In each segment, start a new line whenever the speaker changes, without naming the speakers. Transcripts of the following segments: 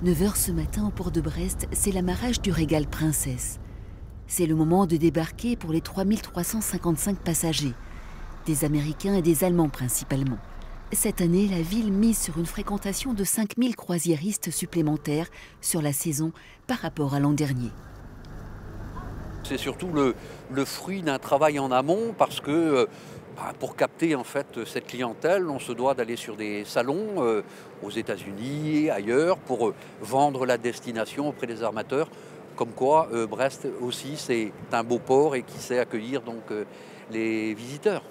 9 h ce matin au port de Brest, c'est l'amarrage du Régal Princesse. C'est le moment de débarquer pour les 3355 passagers, des Américains et des Allemands principalement. Cette année, la ville mise sur une fréquentation de 5000 croisiéristes supplémentaires sur la saison par rapport à l'an dernier.
C'est surtout le fruit d'un travail en amont parce que pour capter en fait cette clientèle, on se doit d'aller sur des salons aux États-Unis et ailleurs pour vendre la destination auprès des armateurs. Comme quoi Brest aussi c'est un beau port et qui sait accueillir donc les visiteurs.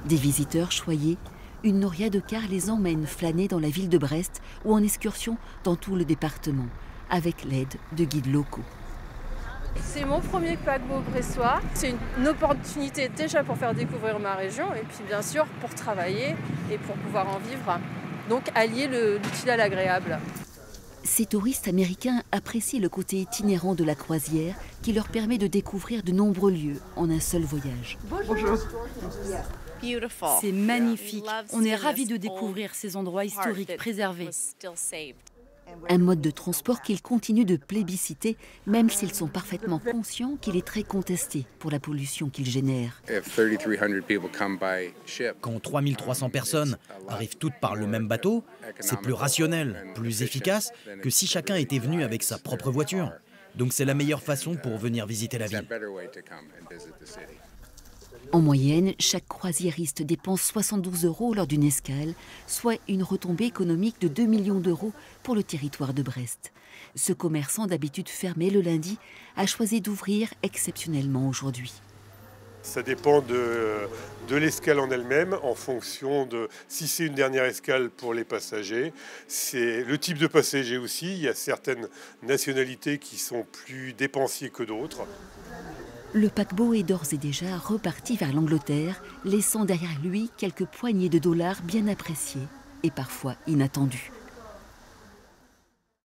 Des visiteurs choyés, une noria de car les emmène flâner dans la ville de Brest ou en excursion dans tout le département, avec l'aide de guides locaux.
C'est mon premier paquebot brestois. C'est une opportunité déjà pour faire découvrir ma région et puis bien sûr pour travailler et pour pouvoir en vivre. Donc allier l'utile à l'agréable.
Ces touristes américains apprécient le côté itinérant de la croisière qui leur permet de découvrir de nombreux lieux en un seul voyage.
Bonjour.
C'est magnifique. On est ravis de découvrir ces endroits historiques préservés.
Un mode de transport qu'ils continuent de plébisciter, même s'ils sont parfaitement conscients qu'il est très contesté pour la pollution qu'il génère.
Quand 3300 personnes arrivent toutes par le même bateau, c'est plus rationnel, plus efficace que si chacun était venu avec sa propre voiture. Donc c'est la meilleure façon pour venir visiter la ville.
En moyenne, chaque croisiériste dépense 72 € lors d'une escale, soit une retombée économique de 2 millions d'euros pour le territoire de Brest. Ce commerçant, d'habitude fermé le lundi, a choisi d'ouvrir exceptionnellement aujourd'hui.
Ça dépend de l'escale en elle-même, en fonction de si c'est une dernière escale pour les passagers. C'est le type de passagers aussi. Il y a certaines nationalités qui sont plus dépensiers que d'autres.
Le paquebot est d'ores et déjà reparti vers l'Angleterre, laissant derrière lui quelques poignées de dollars bien appréciés et parfois inattendus.